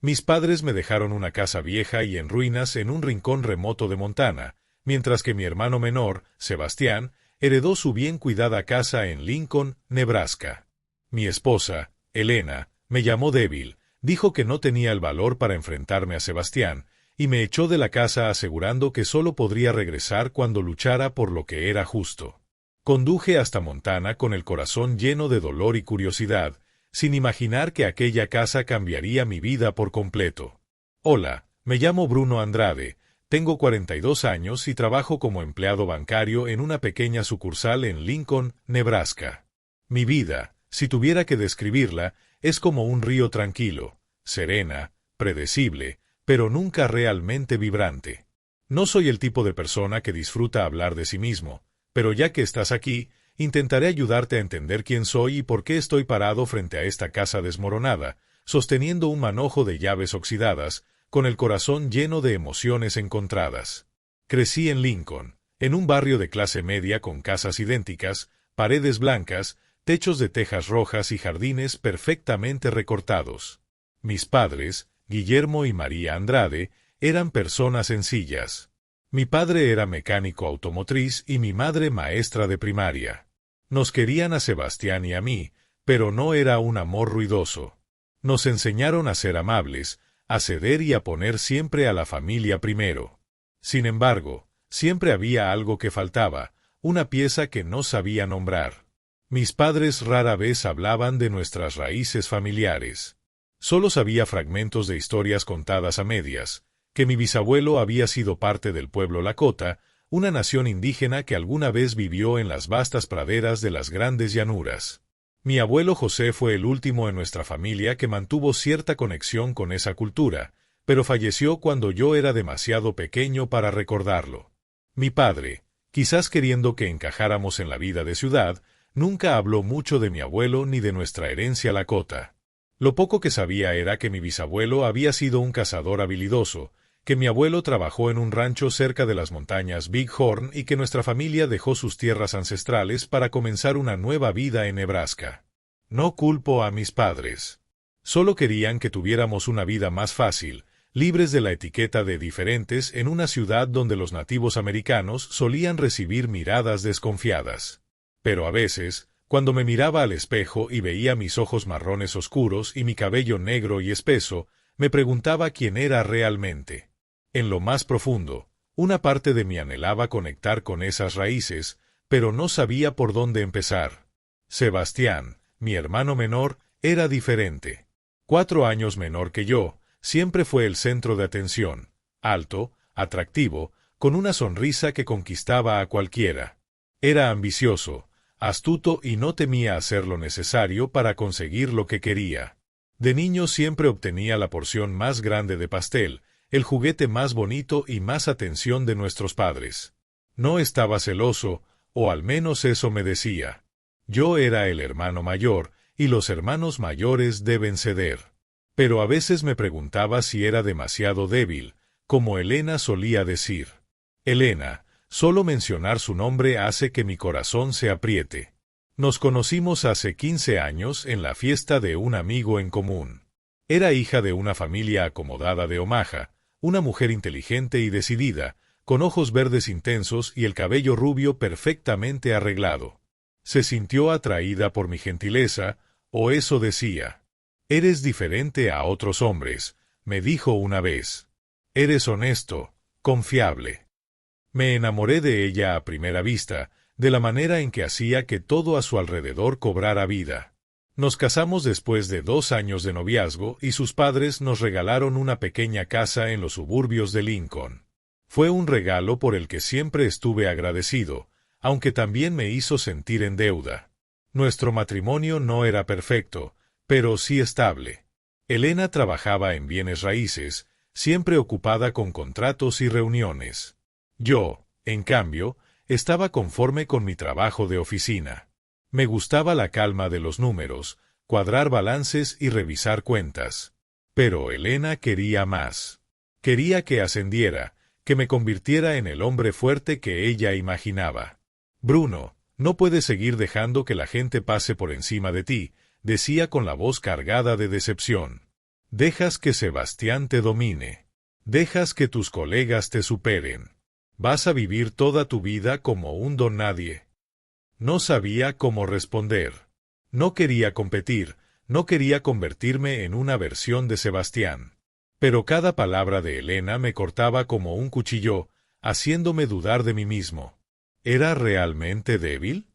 Mis padres me dejaron una casa vieja y en ruinas en un rincón remoto de Montana, mientras que mi hermano menor, Sebastián, heredó su bien cuidada casa en Lincoln, Nebraska. Mi esposa, Elena, me llamó débil, dijo que no tenía el valor para enfrentarme a Sebastián, y me echó de la casa asegurando que solo podría regresar cuando luchara por lo que era justo. Conduje hasta Montana con el corazón lleno de dolor y curiosidad, sin imaginar que aquella casa cambiaría mi vida por completo. Hola, me llamo Bruno Andrade, tengo 42 años y trabajo como empleado bancario en una pequeña sucursal en Lincoln, Nebraska. Mi vida, si tuviera que describirla, es como un río tranquilo, serena, predecible, pero nunca realmente vibrante. No soy el tipo de persona que disfruta hablar de sí mismo, pero ya que estás aquí, intentaré ayudarte a entender quién soy y por qué estoy parado frente a esta casa desmoronada, sosteniendo un manojo de llaves oxidadas, con el corazón lleno de emociones encontradas. Crecí en Lincoln, en un barrio de clase media con casas idénticas, paredes blancas, techos de tejas rojas y jardines perfectamente recortados. Mis padres, Guillermo y María Andrade, eran personas sencillas. Mi padre era mecánico automotriz y mi madre maestra de primaria. Nos querían a Sebastián y a mí, pero no era un amor ruidoso. Nos enseñaron a ser amables, a ceder y a poner siempre a la familia primero. Sin embargo, siempre había algo que faltaba, una pieza que no sabía nombrar. Mis padres rara vez hablaban de nuestras raíces familiares. Solo sabía fragmentos de historias contadas a medias, que mi bisabuelo había sido parte del pueblo Lakota, una nación indígena que alguna vez vivió en las vastas praderas de las grandes llanuras. Mi abuelo José fue el último en nuestra familia que mantuvo cierta conexión con esa cultura, pero falleció cuando yo era demasiado pequeño para recordarlo. Mi padre, quizás queriendo que encajáramos en la vida de ciudad, nunca habló mucho de mi abuelo ni de nuestra herencia Lakota. Lo poco que sabía era que mi bisabuelo había sido un cazador habilidoso, que mi abuelo trabajó en un rancho cerca de las montañas Big Horn y que nuestra familia dejó sus tierras ancestrales para comenzar una nueva vida en Nebraska. No culpo a mis padres. Solo querían que tuviéramos una vida más fácil, libres de la etiqueta de diferentes en una ciudad donde los nativos americanos solían recibir miradas desconfiadas. Pero a veces, cuando me miraba al espejo y veía mis ojos marrones oscuros y mi cabello negro y espeso, me preguntaba quién era realmente. En lo más profundo, una parte de mí anhelaba conectar con esas raíces, pero no sabía por dónde empezar. Sebastián, mi hermano menor, era diferente. 4 años menor que yo, siempre fue el centro de atención, alto, atractivo, con una sonrisa que conquistaba a cualquiera. Era ambicioso, astuto y no temía hacer lo necesario para conseguir lo que quería. De niño siempre obtenía la porción más grande de pastel, el juguete más bonito y más atención de nuestros padres. No estaba celoso, o al menos eso me decía. Yo era el hermano mayor, y los hermanos mayores deben ceder. Pero a veces me preguntaba si era demasiado débil, como Elena solía decir. Elena, solo mencionar su nombre hace que mi corazón se apriete. Nos conocimos hace 15 años en la fiesta de un amigo en común. Era hija de una familia acomodada de Omaha, una mujer inteligente y decidida, con ojos verdes intensos y el cabello rubio perfectamente arreglado. Se sintió atraída por mi gentileza, o eso decía. Eres diferente a otros hombres, me dijo una vez. Eres honesto, confiable. Me enamoré de ella a primera vista, de la manera en que hacía que todo a su alrededor cobrara vida. Nos casamos después de 2 años de noviazgo y sus padres nos regalaron una pequeña casa en los suburbios de Lincoln. Fue un regalo por el que siempre estuve agradecido, aunque también me hizo sentir en deuda. Nuestro matrimonio no era perfecto, pero sí estable. Elena trabajaba en bienes raíces, siempre ocupada con contratos y reuniones. Yo, en cambio, estaba conforme con mi trabajo de oficina. Me gustaba la calma de los números, cuadrar balances y revisar cuentas. Pero Elena quería más. Quería que ascendiera, que me convirtiera en el hombre fuerte que ella imaginaba. Bruno, no puedes seguir dejando que la gente pase por encima de ti, decía con la voz cargada de decepción. Dejas que Sebastián te domine. Dejas que tus colegas te superen. Vas a vivir toda tu vida como un don nadie. No sabía cómo responder. No quería competir, no quería convertirme en una versión de Sebastián. Pero cada palabra de Elena me cortaba como un cuchillo, haciéndome dudar de mí mismo. ¿Era realmente débil?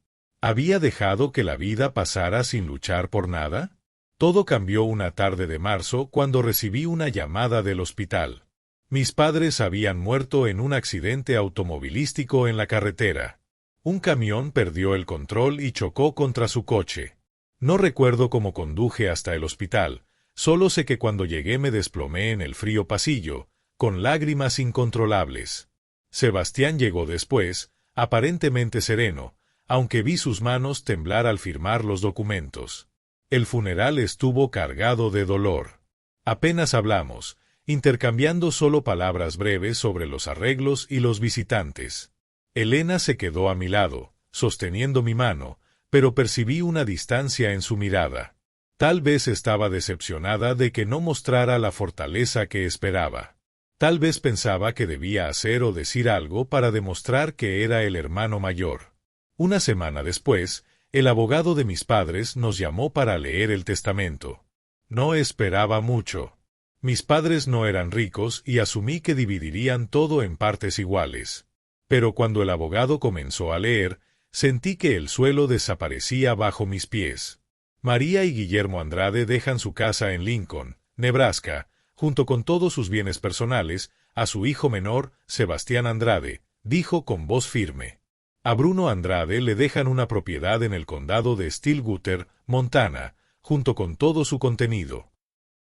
¿Había dejado que la vida pasara sin luchar por nada? Todo cambió una tarde de marzo cuando recibí una llamada del hospital. Mis padres habían muerto en un accidente automovilístico en la carretera. Un camión perdió el control y chocó contra su coche. No recuerdo cómo conduje hasta el hospital, solo sé que cuando llegué me desplomé en el frío pasillo, con lágrimas incontrolables. Sebastián llegó después, aparentemente sereno, aunque vi sus manos temblar al firmar los documentos. El funeral estuvo cargado de dolor. Apenas hablamos, intercambiando solo palabras breves sobre los arreglos y los visitantes. Elena se quedó a mi lado, sosteniendo mi mano, pero percibí una distancia en su mirada. Tal vez estaba decepcionada de que no mostrara la fortaleza que esperaba. Tal vez pensaba que debía hacer o decir algo para demostrar que era el hermano mayor. Una semana después, el abogado de mis padres nos llamó para leer el testamento. No esperaba mucho. Mis padres no eran ricos y asumí que dividirían todo en partes iguales. Pero cuando el abogado comenzó a leer, sentí que el suelo desaparecía bajo mis pies. María y Guillermo Andrade dejan su casa en Lincoln, Nebraska, junto con todos sus bienes personales, a su hijo menor, Sebastián Andrade, dijo con voz firme. A Bruno Andrade le dejan una propiedad en el condado de Stillwater, Montana, junto con todo su contenido.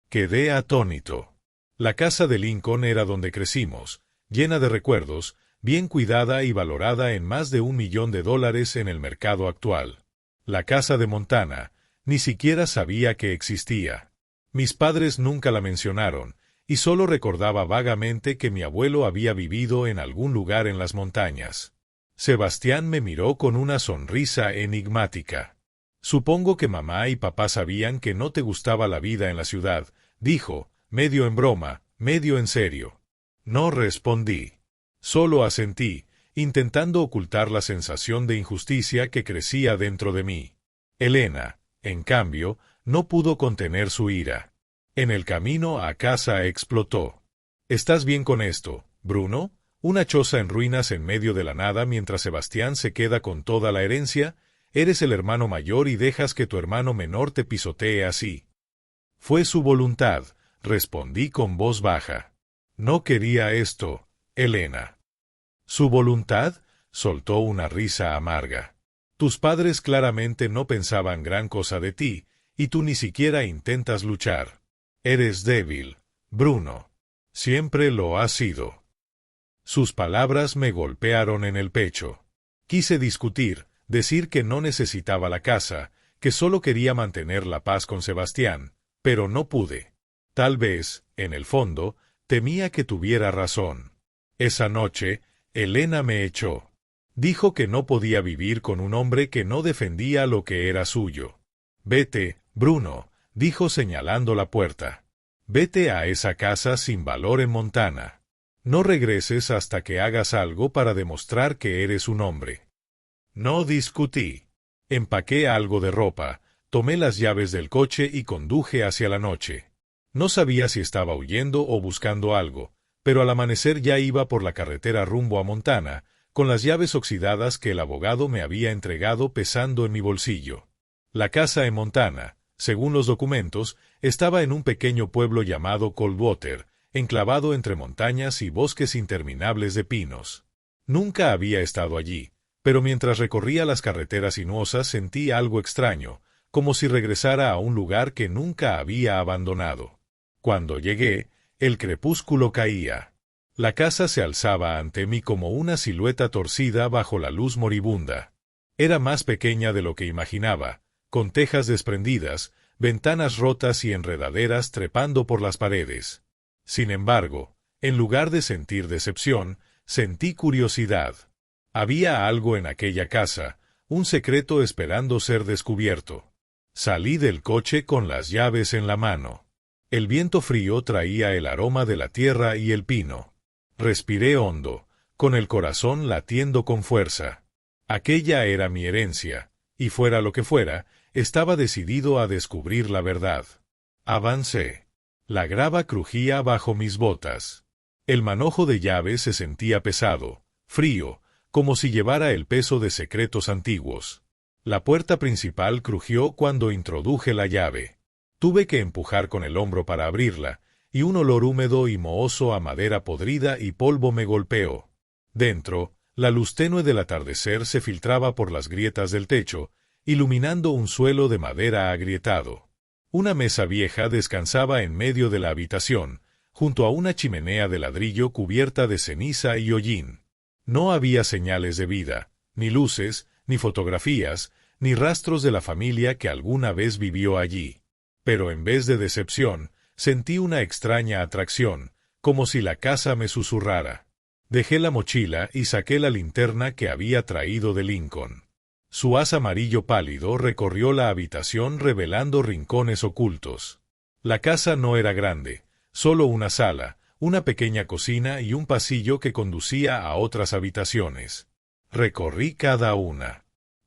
Quedé atónito. La casa de Lincoln era donde crecimos, llena de recuerdos, bien cuidada y valorada en más de $1 millón en el mercado actual. La casa de Montana, ni siquiera sabía que existía. Mis padres nunca la mencionaron, y solo recordaba vagamente que mi abuelo había vivido en algún lugar en las montañas. Sebastián me miró con una sonrisa enigmática. Supongo que mamá y papá sabían que no te gustaba la vida en la ciudad, dijo, medio en broma, medio en serio. No respondí. Solo asentí, intentando ocultar la sensación de injusticia que crecía dentro de mí. Elena, en cambio, no pudo contener su ira. En el camino a casa explotó. ¿Estás bien con esto, Bruno? ¿Una choza en ruinas en medio de la nada mientras Sebastián se queda con toda la herencia? Eres el hermano mayor y dejas que tu hermano menor te pisotee así. Fue su voluntad, respondí con voz baja. No quería esto, Elena. ¿Su voluntad? Soltó una risa amarga. Tus padres claramente no pensaban gran cosa de ti, y tú ni siquiera intentas luchar. Eres débil, Bruno. Siempre lo has sido. Sus palabras me golpearon en el pecho. Quise discutir, decir que no necesitaba la casa, que solo quería mantener la paz con Sebastián, pero no pude. Tal vez, en el fondo, temía que tuviera razón. Esa noche, Elena me echó. Dijo que no podía vivir con un hombre que no defendía lo que era suyo. Vete, Bruno, dijo señalando la puerta. Vete a esa casa sin valor en Montana. No regreses hasta que hagas algo para demostrar que eres un hombre. No discutí. Empaqué algo de ropa, tomé las llaves del coche y conduje hacia la noche. No sabía si estaba huyendo o buscando algo, pero al amanecer ya iba por la carretera rumbo a Montana, con las llaves oxidadas que el abogado me había entregado pesando en mi bolsillo. La casa en Montana, según los documentos, estaba en un pequeño pueblo llamado Coldwater, enclavado entre montañas y bosques interminables de pinos. Nunca había estado allí, pero mientras recorría las carreteras sinuosas sentí algo extraño, como si regresara a un lugar que nunca había abandonado. Cuando llegué, el crepúsculo caía. La casa se alzaba ante mí como una silueta torcida bajo la luz moribunda. Era más pequeña de lo que imaginaba, con tejas desprendidas, ventanas rotas y enredaderas trepando por las paredes. Sin embargo, en lugar de sentir decepción, sentí curiosidad. Había algo en aquella casa, un secreto esperando ser descubierto. Salí del coche con las llaves en la mano. El viento frío traía el aroma de la tierra y el pino. Respiré hondo, con el corazón latiendo con fuerza. Aquella era mi herencia, y fuera lo que fuera, estaba decidido a descubrir la verdad. Avancé. La grava crujía bajo mis botas. El manojo de llaves se sentía pesado, frío, como si llevara el peso de secretos antiguos. La puerta principal crujió cuando introduje la llave. Tuve que empujar con el hombro para abrirla, y un olor húmedo y mohoso a madera podrida y polvo me golpeó. Dentro, la luz tenue del atardecer se filtraba por las grietas del techo, iluminando un suelo de madera agrietado. Una mesa vieja descansaba en medio de la habitación, junto a una chimenea de ladrillo cubierta de ceniza y hollín. No había señales de vida, ni luces, ni fotografías, ni rastros de la familia que alguna vez vivió allí. Pero en vez de decepción, sentí una extraña atracción, como si la casa me susurrara. Dejé la mochila y saqué la linterna que había traído de Lincoln. Su haz amarillo pálido recorrió la habitación revelando rincones ocultos. La casa no era grande, solo una sala, una pequeña cocina y un pasillo que conducía a otras habitaciones. Recorrí cada una.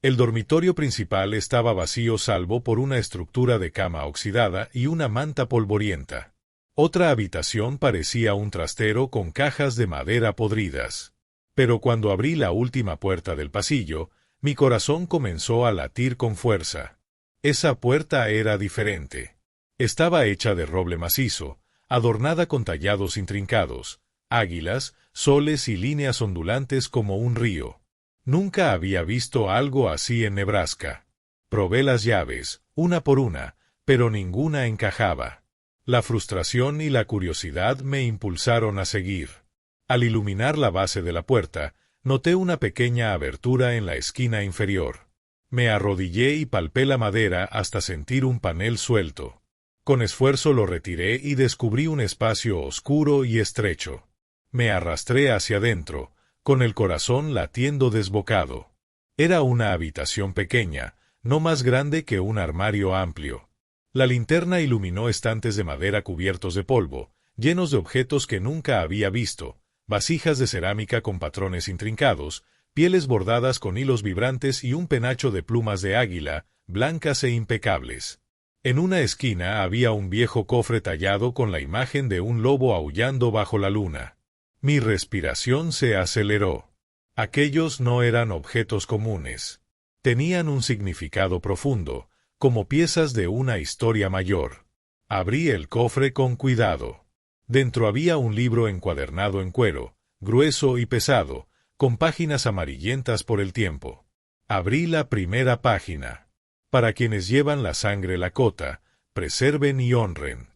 El dormitorio principal estaba vacío salvo por una estructura de cama oxidada y una manta polvorienta. Otra habitación parecía un trastero con cajas de madera podridas. Pero cuando abrí la última puerta del pasillo, mi corazón comenzó a latir con fuerza. Esa puerta era diferente. Estaba hecha de roble macizo, adornada con tallados intrincados, águilas, soles y líneas ondulantes como un río. Nunca había visto algo así en Nebraska. Probé las llaves, una por una, pero ninguna encajaba. La frustración y la curiosidad me impulsaron a seguir. Al iluminar la base de la puerta, noté una pequeña abertura en la esquina inferior. Me arrodillé y palpé la madera hasta sentir un panel suelto. Con esfuerzo lo retiré y descubrí un espacio oscuro y estrecho. Me arrastré hacia adentro, con el corazón latiendo desbocado. Era una habitación pequeña, no más grande que un armario amplio. La linterna iluminó estantes de madera cubiertos de polvo, llenos de objetos que nunca había visto, vasijas de cerámica con patrones intrincados, pieles bordadas con hilos vibrantes y un penacho de plumas de águila, blancas e impecables. En una esquina había un viejo cofre tallado con la imagen de un lobo aullando bajo la luna. Mi respiración se aceleró. Aquellos no eran objetos comunes. Tenían un significado profundo, como piezas de una historia mayor. Abrí el cofre con cuidado. Dentro había un libro encuadernado en cuero, grueso y pesado, con páginas amarillentas por el tiempo. Abrí la primera página. Para quienes llevan la sangre Lakota, preserven y honren.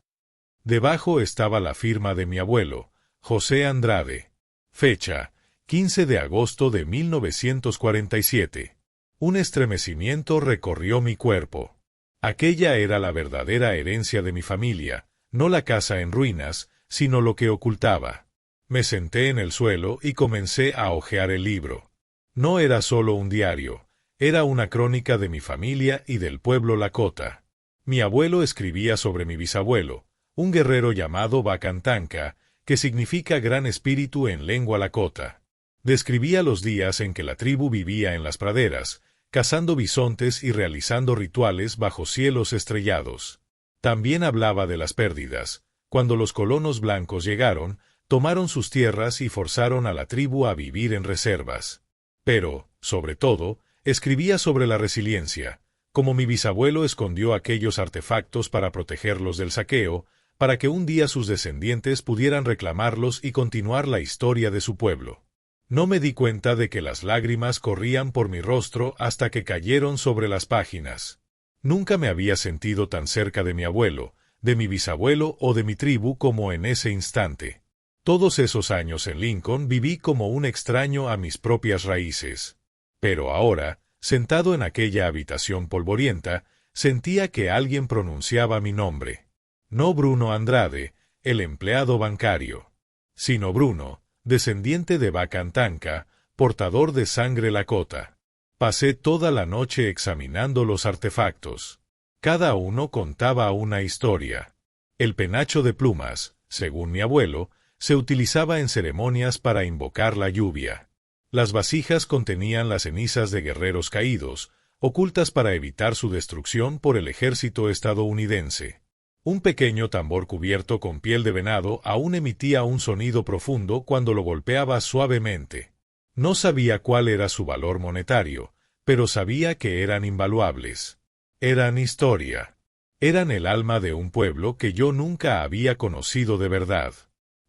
Debajo estaba la firma de mi abuelo, José Andrade. Fecha, 15 de agosto de 1947. Un estremecimiento recorrió mi cuerpo. Aquella era la verdadera herencia de mi familia, no la casa en ruinas, sino lo que ocultaba. Me senté en el suelo y comencé a hojear el libro. No era solo un diario, era una crónica de mi familia y del pueblo Lakota. Mi abuelo escribía sobre mi bisabuelo, un guerrero llamado Bacantanca, que significa gran espíritu en lengua Lakota. Describía los días en que la tribu vivía en las praderas, cazando bisontes y realizando rituales bajo cielos estrellados. También hablaba de las pérdidas. Cuando los colonos blancos llegaron, tomaron sus tierras y forzaron a la tribu a vivir en reservas. Pero, sobre todo, escribía sobre la resiliencia, como mi bisabuelo escondió aquellos artefactos para protegerlos del saqueo, para que un día sus descendientes pudieran reclamarlos y continuar la historia de su pueblo. No me di cuenta de que las lágrimas corrían por mi rostro hasta que cayeron sobre las páginas. Nunca me había sentido tan cerca de mi abuelo, de mi bisabuelo o de mi tribu como en ese instante. Todos esos años en Lincoln viví como un extraño a mis propias raíces. Pero ahora, sentado en aquella habitación polvorienta, sentía que alguien pronunciaba mi nombre. No Bruno Andrade, el empleado bancario, sino Bruno, descendiente de Bacantanca, portador de sangre Lakota. Pasé toda la noche examinando los artefactos. Cada uno contaba una historia. El penacho de plumas, según mi abuelo, se utilizaba en ceremonias para invocar la lluvia. Las vasijas contenían las cenizas de guerreros caídos, ocultas para evitar su destrucción por el ejército estadounidense. Un pequeño tambor cubierto con piel de venado aún emitía un sonido profundo cuando lo golpeaba suavemente. No sabía cuál era su valor monetario, pero sabía que eran invaluables. Eran historia. Eran el alma de un pueblo que yo nunca había conocido de verdad,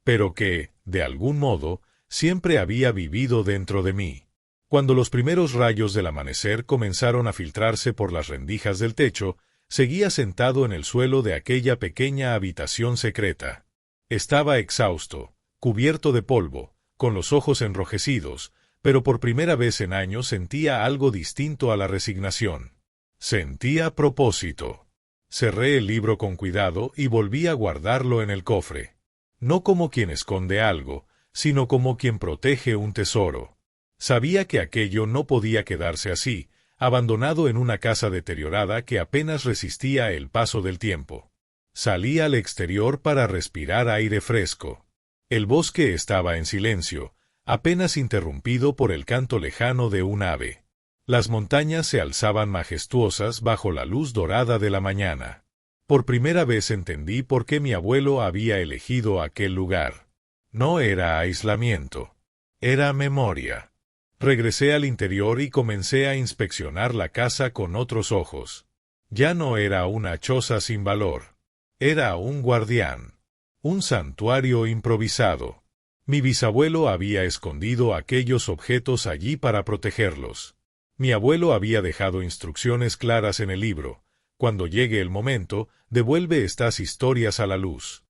pero que, de algún modo, siempre había vivido dentro de mí. Cuando los primeros rayos del amanecer comenzaron a filtrarse por las rendijas del techo, seguía sentado en el suelo de aquella pequeña habitación secreta. Estaba exhausto, cubierto de polvo, con los ojos enrojecidos, pero por primera vez en años sentía algo distinto a la resignación. Sentía propósito. Cerré el libro con cuidado y volví a guardarlo en el cofre. No como quien esconde algo, sino como quien protege un tesoro. Sabía que aquello no podía quedarse así, abandonado en una casa deteriorada que apenas resistía el paso del tiempo. Salí al exterior para respirar aire fresco. El bosque estaba en silencio, apenas interrumpido por el canto lejano de un ave. Las montañas se alzaban majestuosas bajo la luz dorada de la mañana. Por primera vez entendí por qué mi abuelo había elegido aquel lugar. No era aislamiento. Era memoria. Regresé al interior y comencé a inspeccionar la casa con otros ojos. Ya no era una choza sin valor. Era un guardián. Un santuario improvisado. Mi bisabuelo había escondido aquellos objetos allí para protegerlos. Mi abuelo había dejado instrucciones claras en el libro. Cuando llegue el momento, devuelve estas historias a la luz.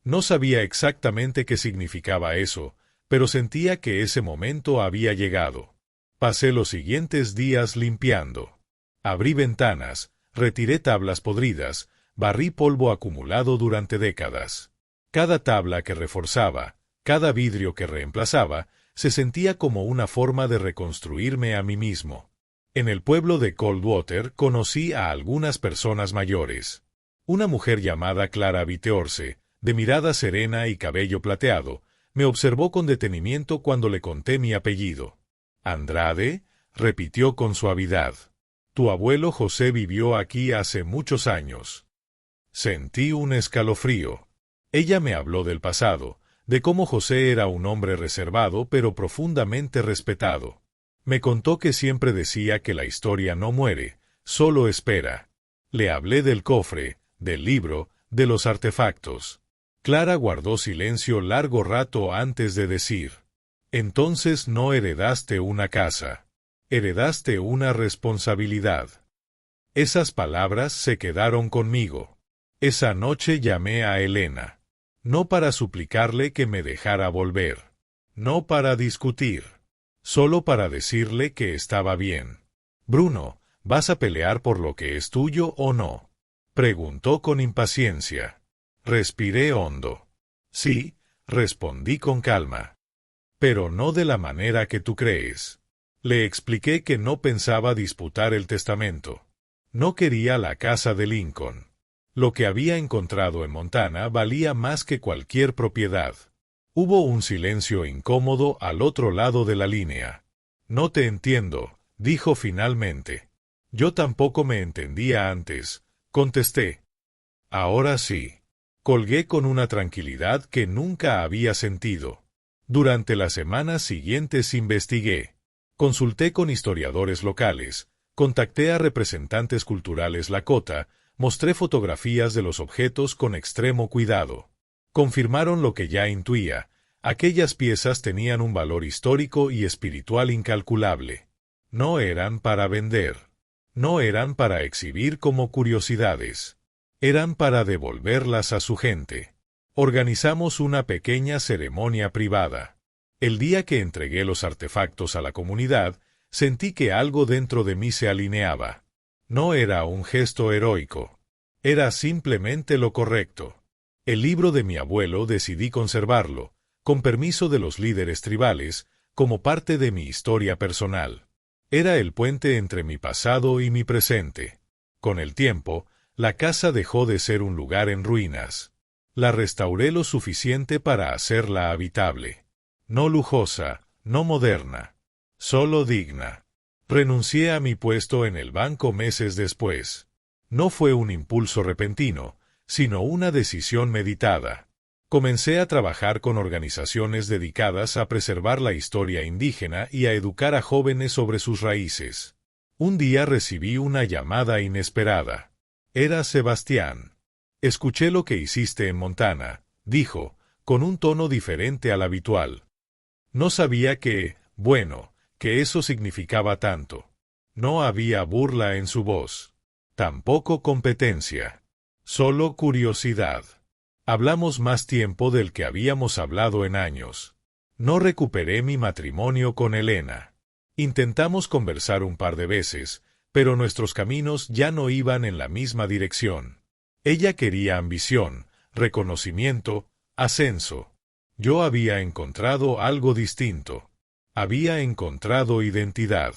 No sabía exactamente qué significaba eso, pero sentía que ese momento había llegado. Pasé los siguientes días limpiando. Abrí ventanas, retiré tablas podridas, barrí polvo acumulado durante décadas. Cada tabla que reforzaba, cada vidrio que reemplazaba, se sentía como una forma de reconstruirme a mí mismo. En el pueblo de Coldwater conocí a algunas personas mayores. Una mujer llamada Clara Viteorce, de mirada serena y cabello plateado, me observó con detenimiento cuando le conté mi apellido. «¿Andrade?», repitió con suavidad. «Tu abuelo José vivió aquí hace muchos años». Sentí un escalofrío. Ella me habló del pasado, de cómo José era un hombre reservado pero profundamente respetado. Me contó que siempre decía que la historia no muere, solo espera. Le hablé del cofre, del libro, de los artefactos. Clara guardó silencio largo rato antes de decir: «Entonces no heredaste una casa. Heredaste una responsabilidad». Esas palabras se quedaron conmigo. Esa noche llamé a Elena. No para suplicarle que me dejara volver. No para discutir. Solo para decirle que estaba bien. «Bruno, ¿vas a pelear por lo que es tuyo o no?», preguntó con impaciencia. Respiré hondo. «Sí», respondí con calma. «Pero no de la manera que tú crees». Le expliqué que no pensaba disputar el testamento. No quería la casa de Lincoln. Lo que había encontrado en Montana valía más que cualquier propiedad. Hubo un silencio incómodo al otro lado de la línea. «No te entiendo», dijo finalmente. «Yo tampoco me entendía antes», contesté. «Ahora sí». Colgué con una tranquilidad que nunca había sentido. Durante las semanas siguientes investigué. Consulté con historiadores locales, contacté a representantes culturales Lakota, mostré fotografías de los objetos con extremo cuidado. Confirmaron lo que ya intuía: aquellas piezas tenían un valor histórico y espiritual incalculable. No eran para vender. No eran para exhibir como curiosidades. Eran para devolverlas a su gente. Organizamos una pequeña ceremonia privada. El día que entregué los artefactos a la comunidad, sentí que algo dentro de mí se alineaba. No era un gesto heroico. Era simplemente lo correcto. El libro de mi abuelo decidí conservarlo, con permiso de los líderes tribales, como parte de mi historia personal. Era el puente entre mi pasado y mi presente. Con el tiempo, la casa dejó de ser un lugar en ruinas. La restauré lo suficiente para hacerla habitable. No lujosa, no moderna, solo digna. Renuncié a mi puesto en el banco meses después. No fue un impulso repentino, sino una decisión meditada. Comencé a trabajar con organizaciones dedicadas a preservar la historia indígena y a educar a jóvenes sobre sus raíces. Un día recibí una llamada inesperada. Era Sebastián. Escuché lo que hiciste en Montana, dijo, con un tono diferente al habitual. No sabía que eso significaba tanto. No había burla en su voz. Tampoco competencia. Solo curiosidad. Hablamos más tiempo del que habíamos hablado en años. No recuperé mi matrimonio con Elena. Intentamos conversar un par de veces, pero nuestros caminos ya no iban en la misma dirección. Ella quería ambición, reconocimiento, ascenso. Yo había encontrado algo distinto. Había encontrado identidad.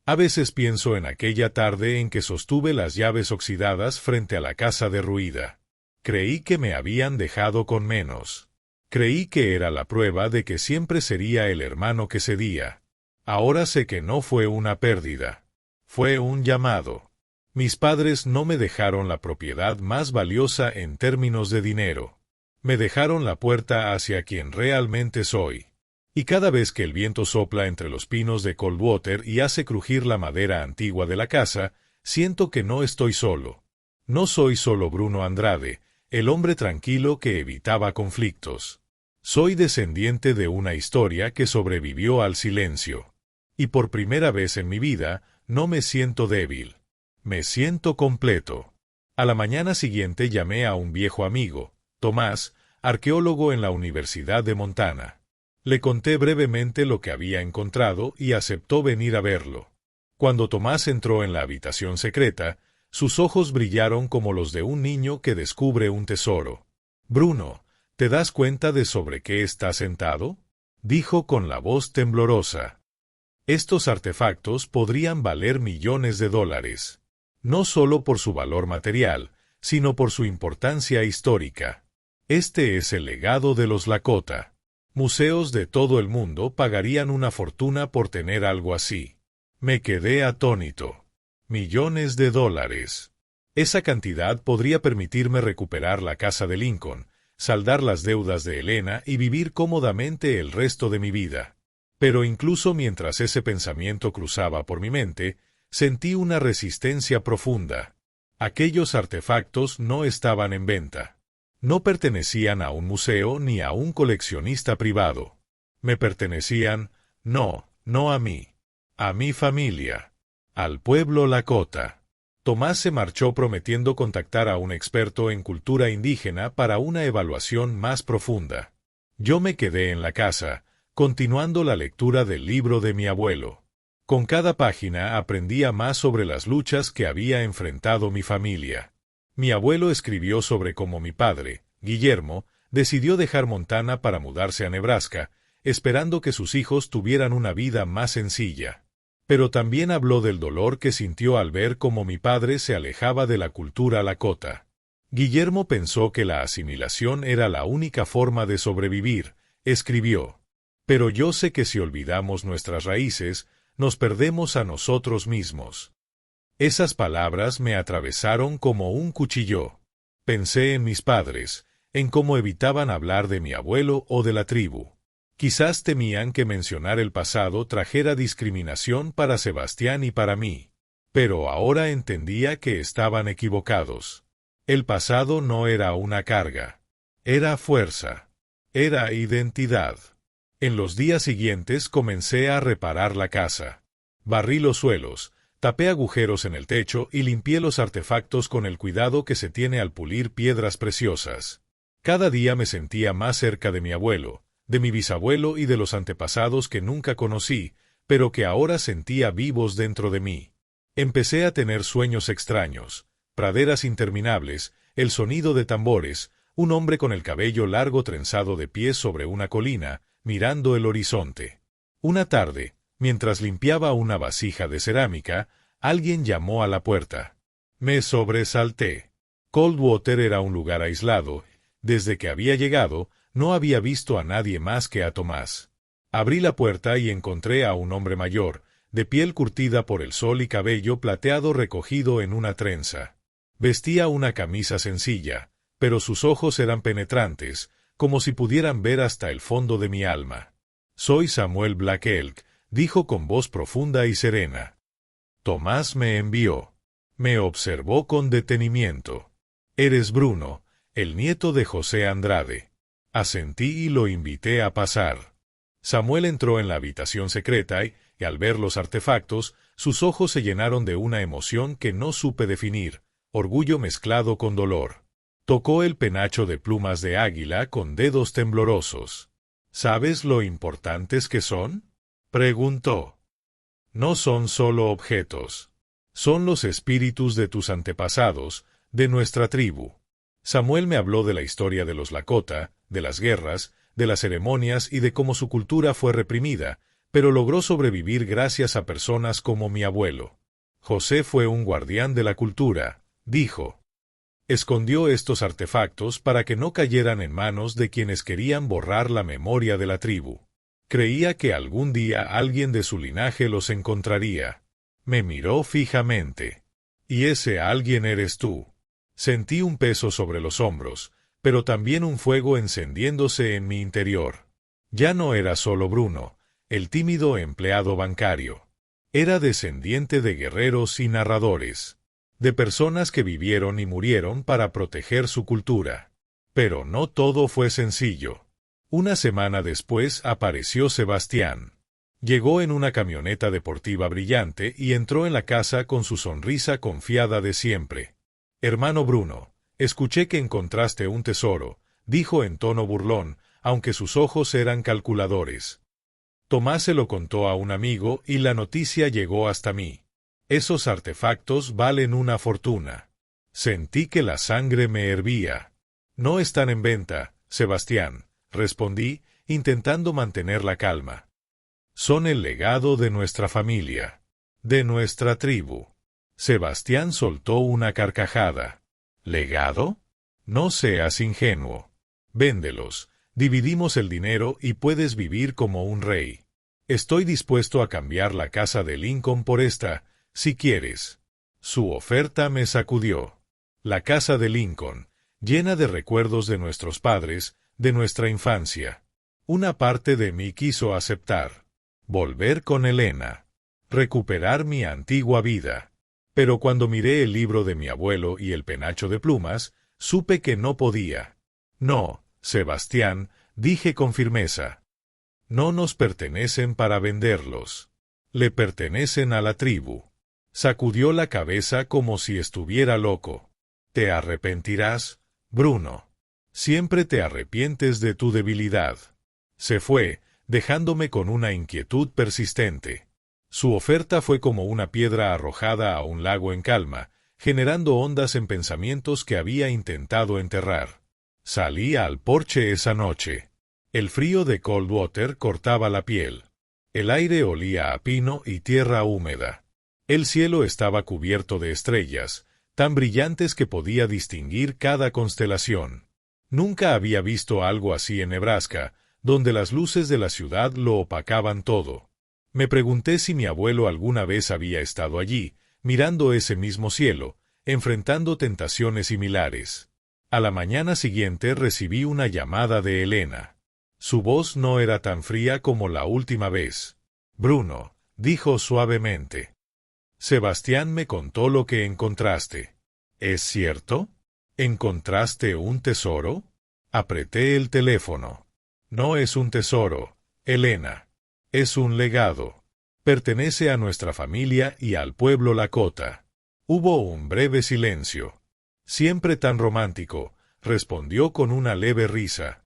A veces pienso en aquella tarde en que sostuve las llaves oxidadas frente a la casa derruida. Creí que me habían dejado con menos. Creí que era la prueba de que siempre sería el hermano que cedía. Ahora sé que no fue una pérdida. Fue un llamado. Mis padres no me dejaron la propiedad más valiosa en términos de dinero. Me dejaron la puerta hacia quien realmente soy. Y cada vez que el viento sopla entre los pinos de Coldwater y hace crujir la madera antigua de la casa, siento que no estoy solo. No soy solo Bruno Andrade, el hombre tranquilo que evitaba conflictos. Soy descendiente de una historia que sobrevivió al silencio. Y por primera vez en mi vida, no me siento débil. Me siento completo. A la mañana siguiente llamé a un viejo amigo, Tomás, arqueólogo en la Universidad de Montana. Le conté brevemente lo que había encontrado y aceptó venir a verlo. Cuando Tomás entró en la habitación secreta, sus ojos brillaron como los de un niño que descubre un tesoro. «Bruno, ¿te das cuenta de sobre qué estás sentado?», dijo con la voz temblorosa. Estos artefactos podrían valer millones de dólares. No solo por su valor material, sino por su importancia histórica. Este es el legado de los Lakota. Museos de todo el mundo pagarían una fortuna por tener algo así. Me quedé atónito. Millones de dólares. Esa cantidad podría permitirme recuperar la casa de Lincoln, saldar las deudas de Elena y vivir cómodamente el resto de mi vida. Pero incluso mientras ese pensamiento cruzaba por mi mente, sentí una resistencia profunda. Aquellos artefactos no estaban en venta. No pertenecían a un museo ni a un coleccionista privado. Me pertenecían, no a mí. A mi familia. Al pueblo Lakota. Tomás se marchó prometiendo contactar a un experto en cultura indígena para una evaluación más profunda. Yo me quedé en la casa, continuando la lectura del libro de mi abuelo. Con cada página aprendía más sobre las luchas que había enfrentado mi familia. Mi abuelo escribió sobre cómo mi padre, Guillermo, decidió dejar Montana para mudarse a Nebraska, esperando que sus hijos tuvieran una vida más sencilla. Pero también habló del dolor que sintió al ver cómo mi padre se alejaba de la cultura Lakota. Guillermo pensó que la asimilación era la única forma de sobrevivir, escribió. Pero yo sé que si olvidamos nuestras raíces, nos perdemos a nosotros mismos. Esas palabras me atravesaron como un cuchillo. Pensé en mis padres, en cómo evitaban hablar de mi abuelo o de la tribu. Quizás temían que mencionar el pasado trajera discriminación para Sebastián y para mí. Pero ahora entendía que estaban equivocados. El pasado no era una carga. Era fuerza. Era identidad. En los días siguientes comencé a reparar la casa. Barrí los suelos, tapé agujeros en el techo y limpié los artefactos con el cuidado que se tiene al pulir piedras preciosas. Cada día me sentía más cerca de mi abuelo, de mi bisabuelo y de los antepasados que nunca conocí, pero que ahora sentía vivos dentro de mí. Empecé a tener sueños extraños, praderas interminables, el sonido de tambores, un hombre con el cabello largo trenzado de pie sobre una colina, mirando el horizonte. Una tarde, mientras limpiaba una vasija de cerámica, alguien llamó a la puerta. Me sobresalté. Coldwater era un lugar aislado, Desde que había llegado, no había visto a nadie más que a Tomás. Abrí la puerta y encontré a un hombre mayor, de piel curtida por el sol y cabello plateado recogido en una trenza. Vestía una camisa sencilla, pero sus ojos eran penetrantes, como si pudieran ver hasta el fondo de mi alma. «Soy Samuel Black Elk», dijo con voz profunda y serena. Tomás me envió. Me observó con detenimiento. «Eres Bruno, el nieto de José Andrade». Asentí y lo invité a pasar. Samuel entró en la habitación secreta y, al ver los artefactos, sus ojos se llenaron de una emoción que no supe definir, orgullo mezclado con dolor. Tocó el penacho de plumas de águila con dedos temblorosos. «¿Sabes lo importantes que son?», preguntó. «No son solo objetos. Son los espíritus de tus antepasados, de nuestra tribu». Samuel me habló de la historia de los Lakota, de las guerras, de las ceremonias y de cómo su cultura fue reprimida, pero logró sobrevivir gracias a personas como mi abuelo. «José fue un guardián de la cultura», dijo. Escondió estos artefactos para que no cayeran en manos de quienes querían borrar la memoria de la tribu. Creía que algún día alguien de su linaje los encontraría. Me miró fijamente. «Y ese alguien eres tú». Sentí un peso sobre los hombros, pero también un fuego encendiéndose en mi interior. Ya no era solo Bruno, el tímido empleado bancario. Era descendiente de guerreros y narradores, de personas que vivieron y murieron para proteger su cultura. Pero no todo fue sencillo. Una semana después apareció Sebastián. Llegó en una camioneta deportiva brillante y entró en la casa con su sonrisa confiada de siempre. «Hermano Bruno, escuché que encontraste un tesoro», dijo en tono burlón, aunque sus ojos eran calculadores. Tomás se lo contó a un amigo y la noticia llegó hasta mí. «Esos artefactos valen una fortuna». Sentí que la sangre me hervía. «No están en venta, Sebastián», respondí, intentando mantener la calma. «Son el legado de nuestra familia, de nuestra tribu». Sebastián soltó una carcajada. «¿Legado? No seas ingenuo. Véndelos, dividimos el dinero y puedes vivir como un rey. Estoy dispuesto a cambiar la casa de Lincoln por esta, si quieres». Su oferta me sacudió. La casa de Lincoln, llena de recuerdos de nuestros padres, de nuestra infancia. Una parte de mí quiso aceptar. Volver con Elena. Recuperar mi antigua vida. Pero cuando miré el libro de mi abuelo y el penacho de plumas, supe que no podía. «No, Sebastián», dije con firmeza. «No nos pertenecen para venderlos. Le pertenecen a la tribu». Sacudió la cabeza como si estuviera loco. «Te arrepentirás, Bruno. Siempre te arrepientes de tu debilidad». Se fue, dejándome con una inquietud persistente. Su oferta fue como una piedra arrojada a un lago en calma, generando ondas en pensamientos que había intentado enterrar. Salí al porche esa noche. El frío de Coldwater cortaba la piel. El aire olía a pino y tierra húmeda. El cielo estaba cubierto de estrellas, tan brillantes que podía distinguir cada constelación. Nunca había visto algo así en Nebraska, donde las luces de la ciudad lo opacaban todo. Me pregunté si mi abuelo alguna vez había estado allí, mirando ese mismo cielo, enfrentando tentaciones similares. A la mañana siguiente recibí una llamada de Elena. Su voz no era tan fría como la última vez. «Bruno», dijo suavemente. «Sebastián me contó lo que encontraste. ¿Es cierto? ¿Encontraste un tesoro?» Apreté el teléfono. «No es un tesoro, Elena. Es un legado. Pertenece a nuestra familia y al pueblo Lakota». Hubo un breve silencio. «Siempre tan romántico», respondió con una leve risa.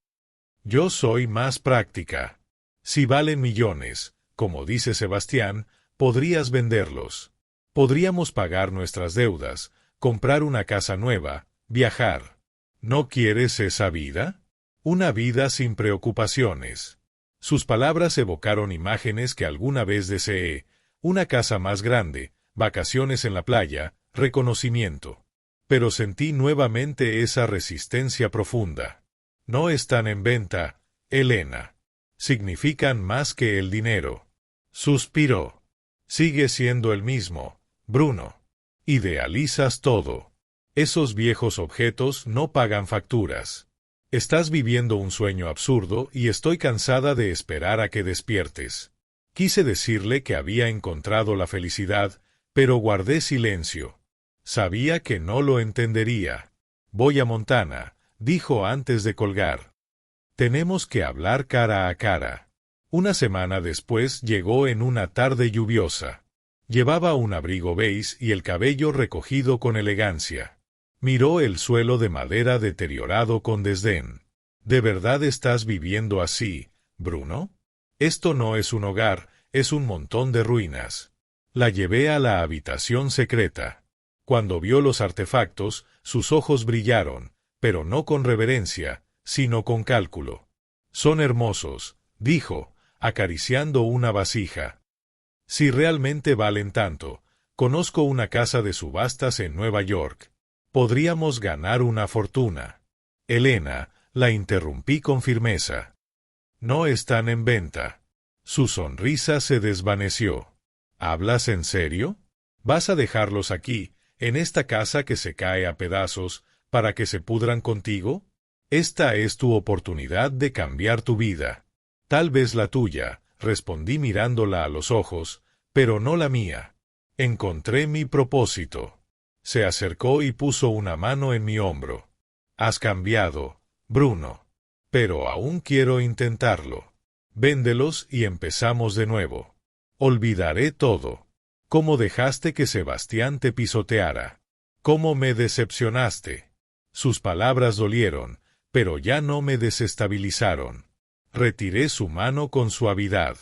«Yo soy más práctica. Si valen millones, como dice Sebastián, podrías venderlos. Podríamos pagar nuestras deudas, comprar una casa nueva, viajar. ¿No quieres esa vida? Una vida sin preocupaciones». Sus palabras evocaron imágenes que alguna vez deseé: una casa más grande, vacaciones en la playa, reconocimiento. Pero sentí nuevamente esa resistencia profunda. No están en venta, Elena. Significan más que el dinero. Suspiró. Sigue siendo el mismo, Bruno. Idealizas todo. Esos viejos objetos no pagan facturas. Estás viviendo un sueño absurdo y estoy cansada de esperar a que despiertes. Quise decirle que había encontrado la felicidad, pero guardé silencio. Sabía que no lo entendería. Voy a Montana, dijo antes de colgar. Tenemos que hablar cara a cara. Una semana después llegó en una tarde lluviosa. Llevaba un abrigo beige y el cabello recogido con elegancia. Miró el suelo de madera deteriorado con desdén. ¿De verdad estás viviendo así, Bruno? Esto no es un hogar, es un montón de ruinas. La llevé a la habitación secreta. Cuando vio los artefactos, sus ojos brillaron, pero no con reverencia, sino con cálculo. Son hermosos, dijo, acariciando una vasija. Si realmente valen tanto, conozco una casa de subastas en Nueva York. Podríamos ganar una fortuna. Elena, la interrumpí con firmeza. No están en venta. Su sonrisa se desvaneció. ¿Hablas en serio? ¿Vas a dejarlos aquí, en esta casa que se cae a pedazos, para que se pudran contigo? Esta es tu oportunidad de cambiar tu vida. Tal vez la tuya, respondí mirándola a los ojos, pero no la mía. Encontré mi propósito. Se acercó y puso una mano en mi hombro. Has cambiado, Bruno. Pero aún quiero intentarlo. Véndelos y empezamos de nuevo. Olvidaré todo. ¿Cómo dejaste que Sebastián te pisoteara? ¿Cómo me decepcionaste? Sus palabras dolieron, pero ya no me desestabilizaron. Retiré su mano con suavidad.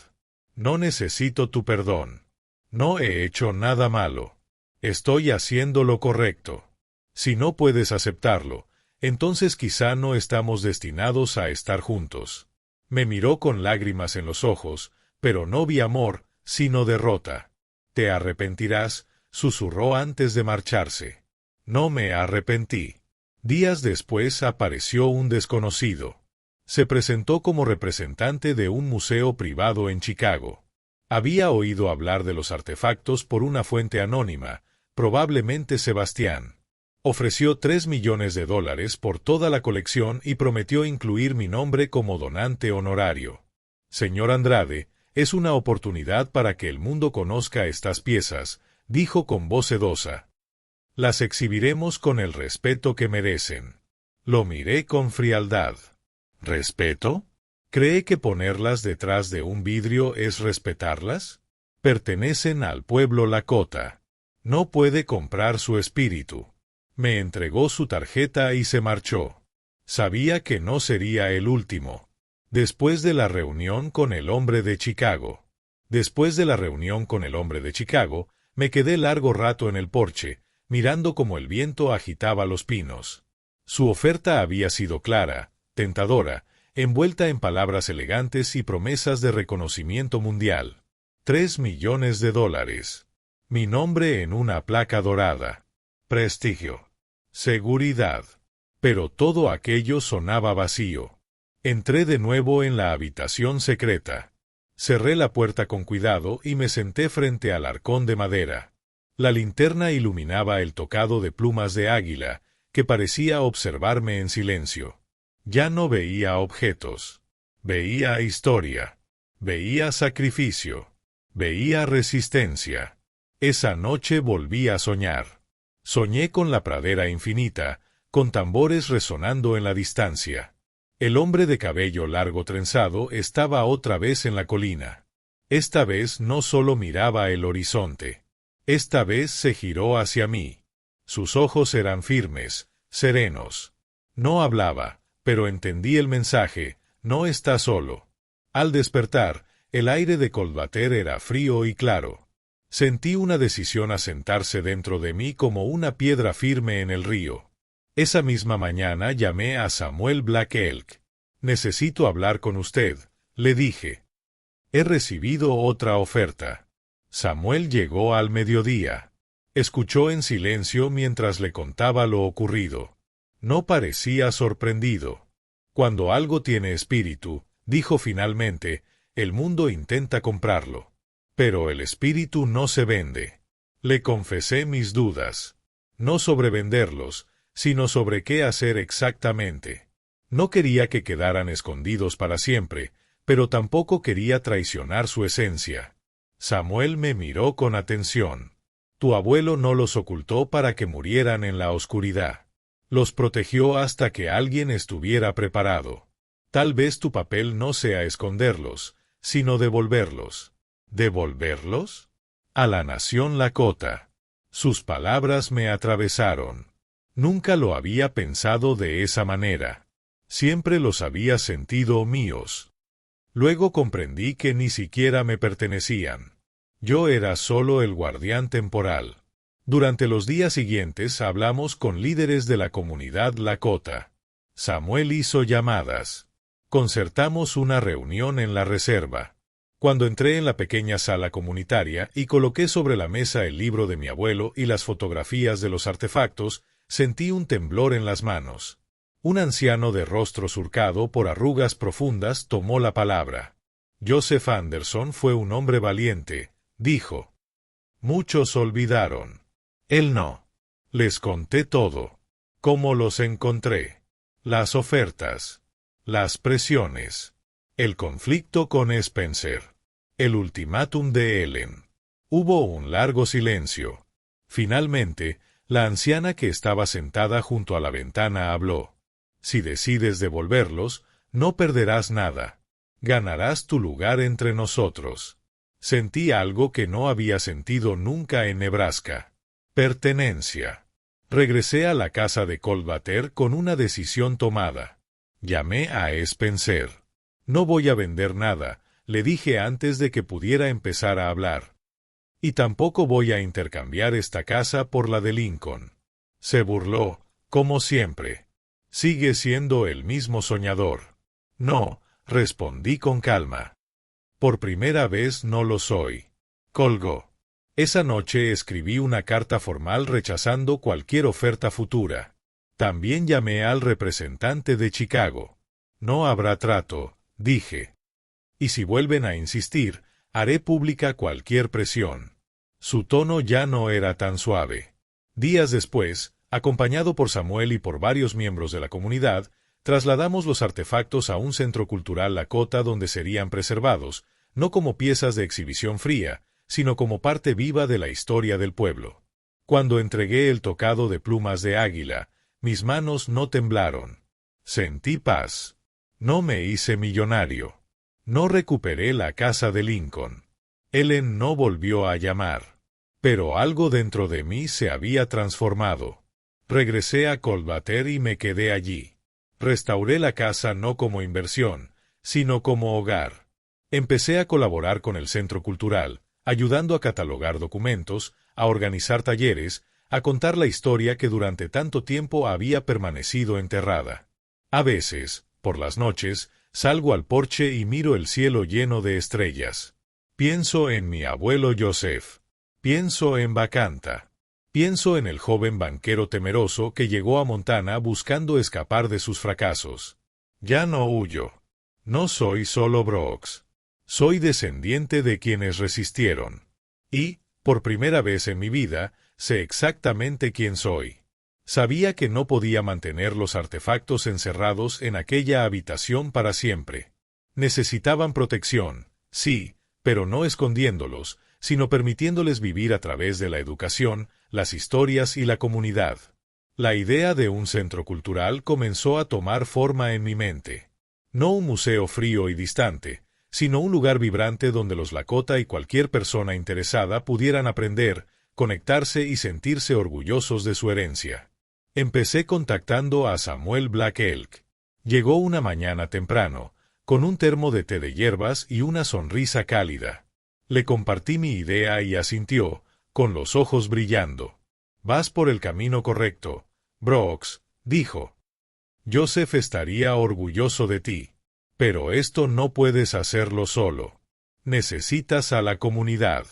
No necesito tu perdón. No he hecho nada malo. Estoy haciendo lo correcto. Si no puedes aceptarlo, entonces quizá no estamos destinados a estar juntos. Me miró con lágrimas en los ojos, pero no vi amor, sino derrota. Te arrepentirás, susurró antes de marcharse. No me arrepentí. Días después apareció un desconocido. Se presentó como representante de un museo privado en Chicago. Había oído hablar de los artefactos por una fuente anónima, probablemente Sebastián. Ofreció $3 millones por toda la colección y prometió incluir mi nombre como donante honorario. Señor Andrade, es una oportunidad para que el mundo conozca estas piezas, dijo con voz sedosa. Las exhibiremos con el respeto que merecen. Lo miré con frialdad. ¿Respeto? ¿Cree que ponerlas detrás de un vidrio es respetarlas? Pertenecen al pueblo Lakota. No puede comprar su espíritu. Me entregó su tarjeta y se marchó. Sabía que no sería el último. Después de la reunión con el hombre de Chicago. Me quedé largo rato en el porche, mirando cómo el viento agitaba los pinos. Su oferta había sido clara, tentadora, envuelta en palabras elegantes y promesas de reconocimiento mundial. $3 millones. Mi nombre en una placa dorada. Prestigio. Seguridad. Pero todo aquello sonaba vacío. Entré de nuevo en la habitación secreta. Cerré la puerta con cuidado y me senté frente al arcón de madera. La linterna iluminaba el tocado de plumas de águila, que parecía observarme en silencio. Ya no veía objetos. Veía historia. Veía sacrificio. Veía resistencia. Esa noche volví a soñar. Soñé con la pradera infinita, con tambores resonando en la distancia. El hombre de cabello largo trenzado estaba otra vez en la colina. Esta vez no solo miraba el horizonte. Esta vez se giró hacia mí. Sus ojos eran firmes, serenos. No hablaba, pero entendí el mensaje, no está solo. Al despertar, el aire de Coldwater era frío y claro. Sentí una decisión asentarse dentro de mí como una piedra firme en el río. Esa misma mañana llamé a Samuel Black Elk. Necesito hablar con usted, le dije. He recibido otra oferta. Samuel llegó al mediodía. Escuchó en silencio mientras le contaba lo ocurrido. No parecía sorprendido. Cuando algo tiene espíritu, dijo finalmente, el mundo intenta comprarlo. Pero el espíritu no se vende. Le confesé mis dudas. No sobre venderlos, sino sobre qué hacer exactamente. No quería que quedaran escondidos para siempre, pero tampoco quería traicionar su esencia. Samuel me miró con atención. Tu abuelo no los ocultó para que murieran en la oscuridad. Los protegió hasta que alguien estuviera preparado. Tal vez tu papel no sea esconderlos, sino devolverlos. ¿Devolverlos? A la nación Lakota. Sus palabras me atravesaron. Nunca lo había pensado de esa manera. Siempre los había sentido míos. Luego comprendí que ni siquiera me pertenecían. Yo era solo el guardián temporal. Durante los días siguientes hablamos con líderes de la comunidad Lakota. Samuel hizo llamadas. Concertamos una reunión en la reserva. Cuando entré en la pequeña sala comunitaria y coloqué sobre la mesa el libro de mi abuelo y las fotografías de los artefactos, sentí un temblor en las manos. Un anciano de rostro surcado por arrugas profundas tomó la palabra. Joseph Anderson fue un hombre valiente, dijo. Muchos olvidaron. Él no. Les conté todo. Cómo los encontré. Las ofertas. Las presiones. El conflicto con Spencer. El ultimátum de Ellen. Hubo un largo silencio. Finalmente, la anciana que estaba sentada junto a la ventana habló. Si decides devolverlos, no perderás nada. Ganarás tu lugar entre nosotros. Sentí algo que no había sentido nunca en Nebraska. Pertenencia. Regresé a la casa de Coldwater con una decisión tomada. Llamé a Spencer. No voy a vender nada, le dije antes de que pudiera empezar a hablar. Y tampoco voy a intercambiar esta casa por la de Lincoln. Se burló, como siempre. Sigue siendo el mismo soñador. No, respondí con calma. Por primera vez no lo soy. Colgó. Esa noche escribí una carta formal rechazando cualquier oferta futura. También llamé al representante de Chicago. No habrá trato, dije. Y si vuelven a insistir, haré pública cualquier presión. Su tono ya no era tan suave. Días después, acompañado por Samuel y por varios miembros de la comunidad, trasladamos los artefactos a un centro cultural Lakota donde serían preservados, no como piezas de exhibición fría, sino como parte viva de la historia del pueblo. Cuando entregué el tocado de plumas de águila, mis manos no temblaron. Sentí paz. No me hice millonario. No recuperé la casa de Lincoln. Ellen no volvió a llamar. Pero algo dentro de mí se había transformado. Regresé a Coldwater y me quedé allí. Restauré la casa no como inversión, sino como hogar. Empecé a colaborar con el centro cultural, ayudando a catalogar documentos, a organizar talleres, a contar la historia que durante tanto tiempo había permanecido enterrada. A veces, por las noches, salgo al porche y miro el cielo lleno de estrellas. Pienso en mi abuelo Joseph. Pienso en Bacanta. Pienso en el joven banquero temeroso que llegó a Montana buscando escapar de sus fracasos. Ya no huyo. No soy solo Brooks. Soy descendiente de quienes resistieron. Y, por primera vez en mi vida, sé exactamente quién soy. Sabía que no podía mantener los artefactos encerrados en aquella habitación para siempre. Necesitaban protección, sí, pero no escondiéndolos, sino permitiéndoles vivir a través de la educación, las historias y la comunidad. La idea de un centro cultural comenzó a tomar forma en mi mente. No un museo frío y distante, sino un lugar vibrante donde los Lakota y cualquier persona interesada pudieran aprender, conectarse y sentirse orgullosos de su herencia. Empecé contactando a Samuel Black Elk. Llegó una mañana temprano, con un termo de té de hierbas y una sonrisa cálida. Le compartí mi idea y asintió, con los ojos brillando. Vas por el camino correcto, Brooks, dijo. Joseph estaría orgulloso de ti. Pero esto no puedes hacerlo solo. Necesitas a la comunidad.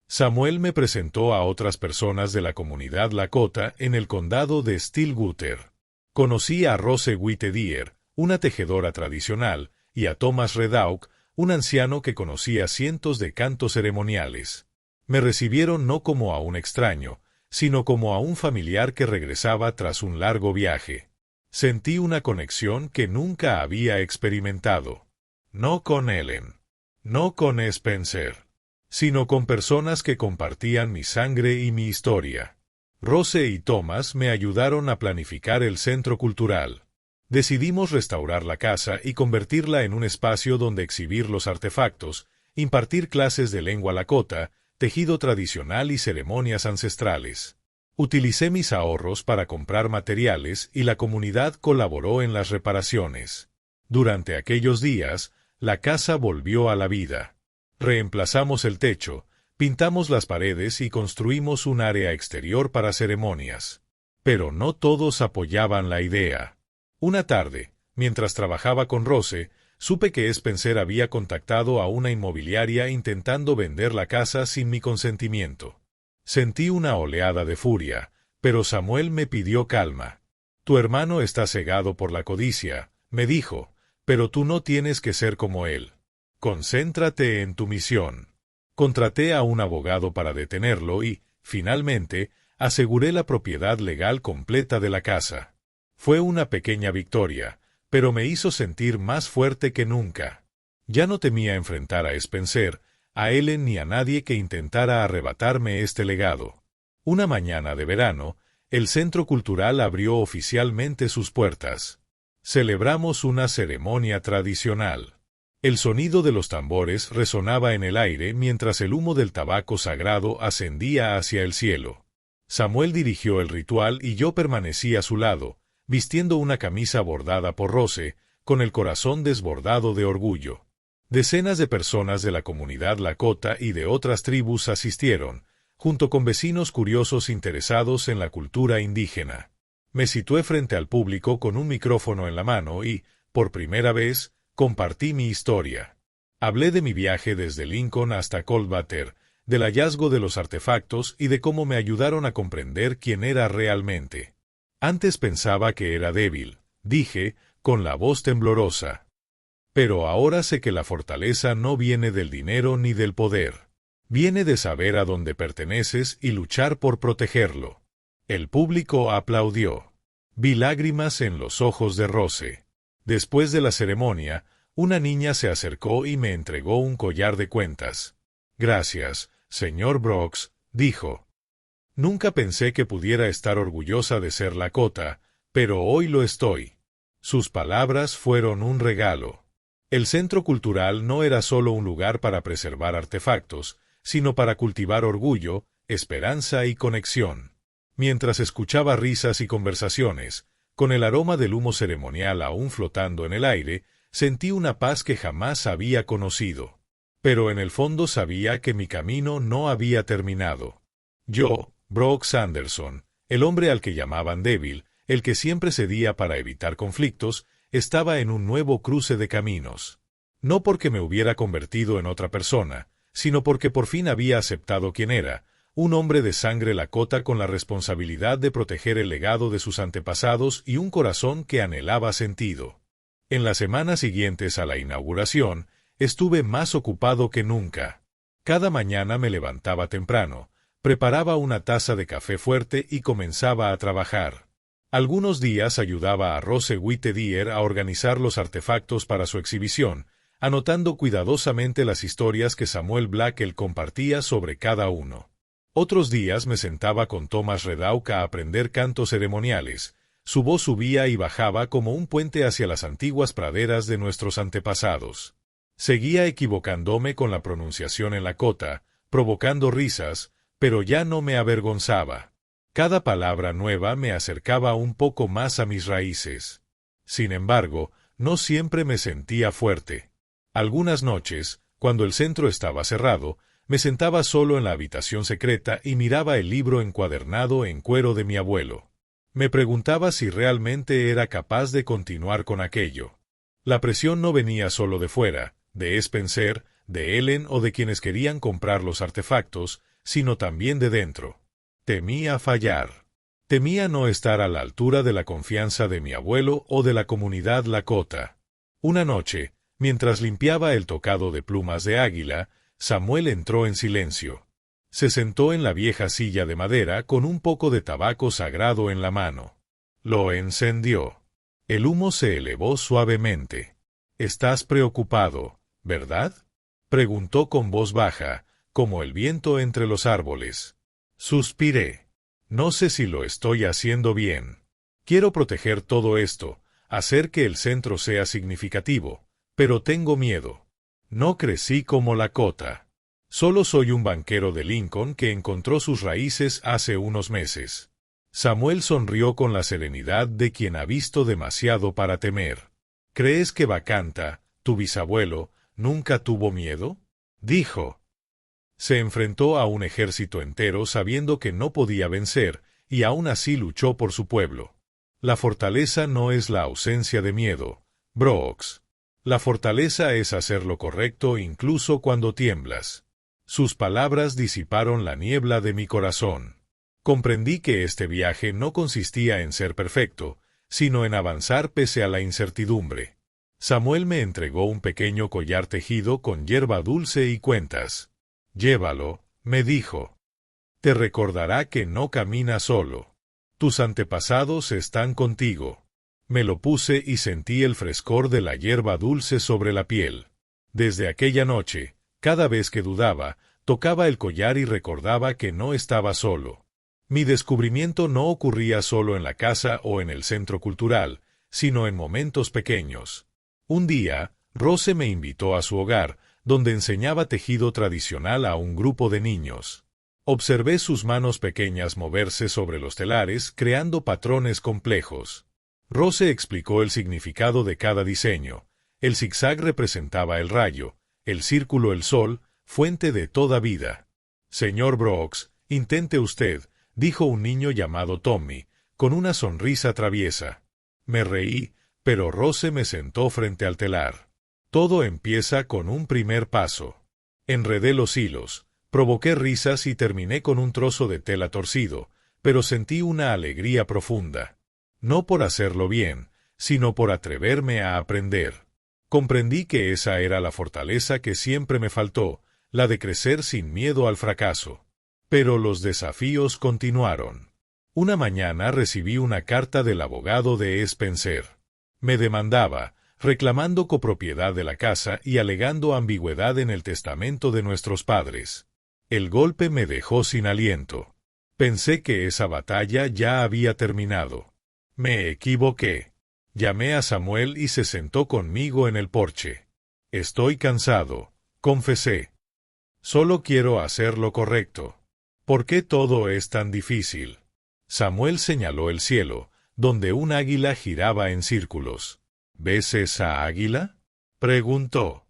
Samuel me presentó a otras personas de la comunidad Lakota en el condado de Stillwater. Conocí a Rose Whitedier, una tejedora tradicional, y a Thomas Redauk, un anciano que conocía cientos de cantos ceremoniales. Me recibieron no como a un extraño, sino como a un familiar que regresaba tras un largo viaje. Sentí una conexión que nunca había experimentado. No con Ellen, no con Spencer, sino con personas que compartían mi sangre y mi historia. Rose y Thomas me ayudaron a planificar el centro cultural. Decidimos restaurar la casa y convertirla en un espacio donde exhibir los artefactos, impartir clases de lengua lakota, tejido tradicional y ceremonias ancestrales. Utilicé mis ahorros para comprar materiales y la comunidad colaboró en las reparaciones. Durante aquellos días, la casa volvió a la vida. Reemplazamos el techo, pintamos las paredes y construimos un área exterior para ceremonias. Pero no todos apoyaban la idea. Una tarde, mientras trabajaba con Rose, supe que Spencer había contactado a una inmobiliaria intentando vender la casa sin mi consentimiento. Sentí una oleada de furia, pero Samuel me pidió calma. Tu hermano está cegado por la codicia, me dijo, pero tú no tienes que ser como él. Concéntrate en tu misión. Contraté a un abogado para detenerlo y, finalmente, aseguré la propiedad legal completa de la casa. Fue una pequeña victoria, pero me hizo sentir más fuerte que nunca. Ya no temía enfrentar a Spencer, a Ellen ni a nadie que intentara arrebatarme este legado. Una mañana de verano, el Centro Cultural abrió oficialmente sus puertas. Celebramos una ceremonia tradicional. El sonido de los tambores resonaba en el aire mientras el humo del tabaco sagrado ascendía hacia el cielo. Samuel dirigió el ritual y yo permanecí a su lado, vistiendo una camisa bordada por Rose, con el corazón desbordado de orgullo. Decenas de personas de la comunidad lakota y de otras tribus asistieron, junto con vecinos curiosos interesados en la cultura indígena. Me situé frente al público con un micrófono en la mano y, por primera vez, compartí mi historia. Hablé de mi viaje desde Lincoln hasta Coldwater, del hallazgo de los artefactos y de cómo me ayudaron a comprender quién era realmente. Antes pensaba que era débil, dije, con la voz temblorosa. Pero ahora sé que la fortaleza no viene del dinero ni del poder. Viene de saber a dónde perteneces y luchar por protegerlo. El público aplaudió. Vi lágrimas en los ojos de Rose. Después de la ceremonia, una niña se acercó y me entregó un collar de cuentas. Gracias, señor Brooks, dijo. Nunca pensé que pudiera estar orgullosa de ser lakota, pero hoy lo estoy. Sus palabras fueron un regalo. El centro cultural no era solo un lugar para preservar artefactos, sino para cultivar orgullo, esperanza y conexión. Mientras escuchaba risas y conversaciones, con el aroma del humo ceremonial aún flotando en el aire, sentí una paz que jamás había conocido. Pero en el fondo sabía que mi camino no había terminado. Yo, Brooks Anderson, el hombre al que llamaban débil, el que siempre cedía para evitar conflictos, estaba en un nuevo cruce de caminos. No porque me hubiera convertido en otra persona, sino porque por fin había aceptado quién era, un hombre de sangre lakota con la responsabilidad de proteger el legado de sus antepasados y un corazón que anhelaba sentido. En las semanas siguientes a la inauguración, estuve más ocupado que nunca. Cada mañana me levantaba temprano, preparaba una taza de café fuerte y comenzaba a trabajar. Algunos días ayudaba a Rose Whitedier a organizar los artefactos para su exhibición, anotando cuidadosamente las historias que Samuel Blackwell compartía sobre cada uno. Otros días me sentaba con Thomas Redauk a aprender cantos ceremoniales. Su voz subía y bajaba como un puente hacia las antiguas praderas de nuestros antepasados. Seguía equivocándome con la pronunciación en lakota, provocando risas, pero ya no me avergonzaba. Cada palabra nueva me acercaba un poco más a mis raíces. Sin embargo, no siempre me sentía fuerte. Algunas noches, cuando el centro estaba cerrado, me sentaba solo en la habitación secreta y miraba el libro encuadernado en cuero de mi abuelo. Me preguntaba si realmente era capaz de continuar con aquello. La presión no venía solo de fuera, de Spencer, de Ellen o de quienes querían comprar los artefactos, sino también de dentro. Temía fallar. Temía no estar a la altura de la confianza de mi abuelo o de la comunidad Lakota. Una noche, mientras limpiaba el tocado de plumas de águila, Samuel entró en silencio. Se sentó en la vieja silla de madera con un poco de tabaco sagrado en la mano. Lo encendió. El humo se elevó suavemente. «Estás preocupado, ¿verdad?», preguntó con voz baja, como el viento entre los árboles. Suspiré. «No sé si lo estoy haciendo bien. Quiero proteger todo esto, hacer que el centro sea significativo, pero tengo miedo. No crecí como Lakota. Solo soy un banquero de Lincoln que encontró sus raíces hace unos meses». Samuel sonrió con la serenidad de quien ha visto demasiado para temer. «¿Crees que Bacanta, tu bisabuelo, nunca tuvo miedo?», dijo. Se enfrentó a un ejército entero sabiendo que no podía vencer, y aún así luchó por su pueblo. La fortaleza no es la ausencia de miedo, Brooks. La fortaleza es hacer lo correcto incluso cuando tiemblas. Sus palabras disiparon la niebla de mi corazón. Comprendí que este viaje no consistía en ser perfecto, sino en avanzar pese a la incertidumbre. Samuel me entregó un pequeño collar tejido con hierba dulce y cuentas. «Llévalo», me dijo. «Te recordará que no caminas solo. Tus antepasados están contigo». Me lo puse y sentí el frescor de la hierba dulce sobre la piel. Desde aquella noche, cada vez que dudaba, tocaba el collar y recordaba que no estaba solo. Mi descubrimiento no ocurría solo en la casa o en el centro cultural, sino en momentos pequeños. Un día, Rose me invitó a su hogar, donde enseñaba tejido tradicional a un grupo de niños. Observé sus manos pequeñas moverse sobre los telares, creando patrones complejos. Rose explicó el significado de cada diseño. El zigzag representaba el rayo, el círculo el sol, fuente de toda vida. «Señor Brooks, intente usted», dijo un niño llamado Tommy, con una sonrisa traviesa. Me reí, pero Rose me sentó frente al telar. «Todo empieza con un primer paso». Enredé los hilos, provoqué risas y terminé con un trozo de tela torcido, pero sentí una alegría profunda. No por hacerlo bien, sino por atreverme a aprender. Comprendí que esa era la fortaleza que siempre me faltó, la de crecer sin miedo al fracaso. Pero los desafíos continuaron. Una mañana recibí una carta del abogado de Spencer. Me demandaba, reclamando copropiedad de la casa y alegando ambigüedad en el testamento de nuestros padres. El golpe me dejó sin aliento. Pensé que esa batalla ya había terminado. Me equivoqué. Llamé a Samuel y se sentó conmigo en el porche. «Estoy cansado», confesé. «Solo quiero hacer lo correcto». «¿Por qué todo es tan difícil?». Samuel señaló el cielo, donde un águila giraba en círculos. «¿Ves esa águila?», preguntó.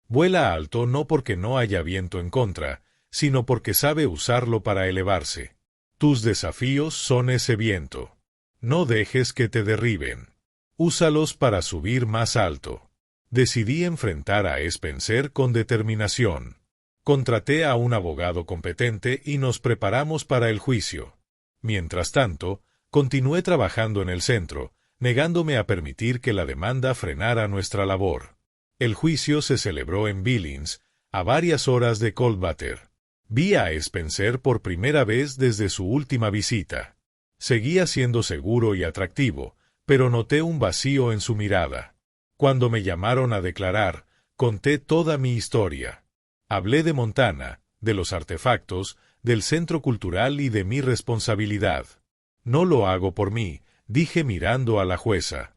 «Vuela alto no porque no haya viento en contra, sino porque sabe usarlo para elevarse. Tus desafíos son ese viento. No dejes que te derriben. Úsalos para subir más alto». Decidí enfrentar a Spencer con determinación. Contraté a un abogado competente y nos preparamos para el juicio. Mientras tanto, continué trabajando en el centro, negándome a permitir que la demanda frenara nuestra labor. El juicio se celebró en Billings, a varias horas de Coldwater. Vi a Spencer por primera vez desde su última visita. Seguía siendo seguro y atractivo, pero noté un vacío en su mirada. Cuando me llamaron a declarar, conté toda mi historia. Hablé de Montana, de los artefactos, del centro cultural y de mi responsabilidad. «No lo hago por mí», dije mirando a la jueza.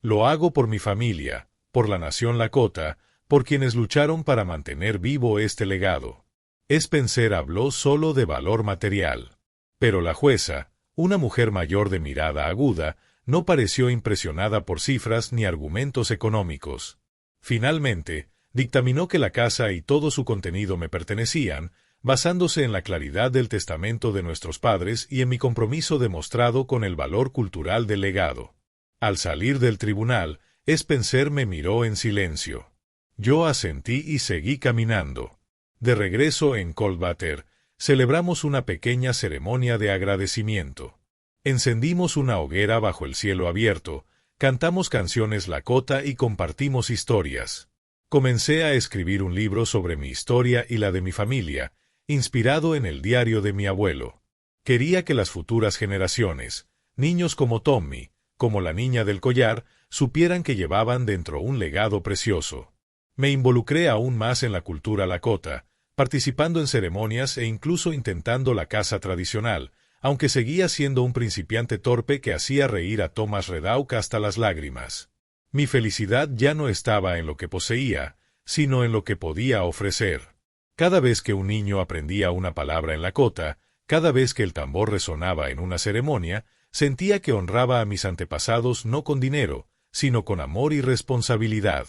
«Lo hago por mi familia, por la nación Lakota, por quienes lucharon para mantener vivo este legado». Spencer habló solo de valor material. Pero la jueza, una mujer mayor de mirada aguda, no pareció impresionada por cifras ni argumentos económicos. Finalmente, dictaminó que la casa y todo su contenido me pertenecían, basándose en la claridad del testamento de nuestros padres y en mi compromiso demostrado con el valor cultural del legado. Al salir del tribunal, Spencer me miró en silencio. Yo asentí y seguí caminando. De regreso en Coldwater, celebramos una pequeña ceremonia de agradecimiento. Encendimos una hoguera bajo el cielo abierto, cantamos canciones Lakota y compartimos historias. Comencé a escribir un libro sobre mi historia y la de mi familia, inspirado en el diario de mi abuelo. Quería que las futuras generaciones, niños como Tommy, como la niña del collar, supieran que llevaban dentro un legado precioso. Me involucré aún más en la cultura Lakota, participando en ceremonias e incluso intentando la caza tradicional, aunque seguía siendo un principiante torpe que hacía reír a Thomas Redauk hasta las lágrimas. Mi felicidad ya no estaba en lo que poseía, sino en lo que podía ofrecer. Cada vez que un niño aprendía una palabra en Lakota, cada vez que el tambor resonaba en una ceremonia, sentía que honraba a mis antepasados no con dinero, sino con amor y responsabilidad.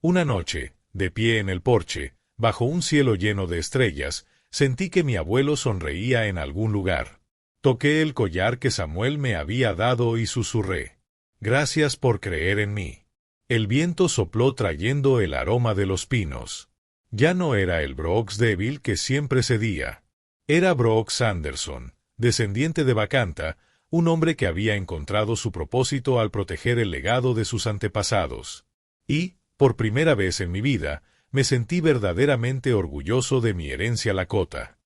Una noche, de pie en el porche, bajo un cielo lleno de estrellas, sentí que mi abuelo sonreía en algún lugar. Toqué el collar que Samuel me había dado y susurré: «Gracias por creer en mí». El viento sopló trayendo el aroma de los pinos. Ya no era el Brooks débil que siempre cedía. Era Brooks Anderson, descendiente de Bacanta, un hombre que había encontrado su propósito al proteger el legado de sus antepasados. Y, por primera vez en mi vida, me sentí verdaderamente orgulloso de mi herencia Lakota.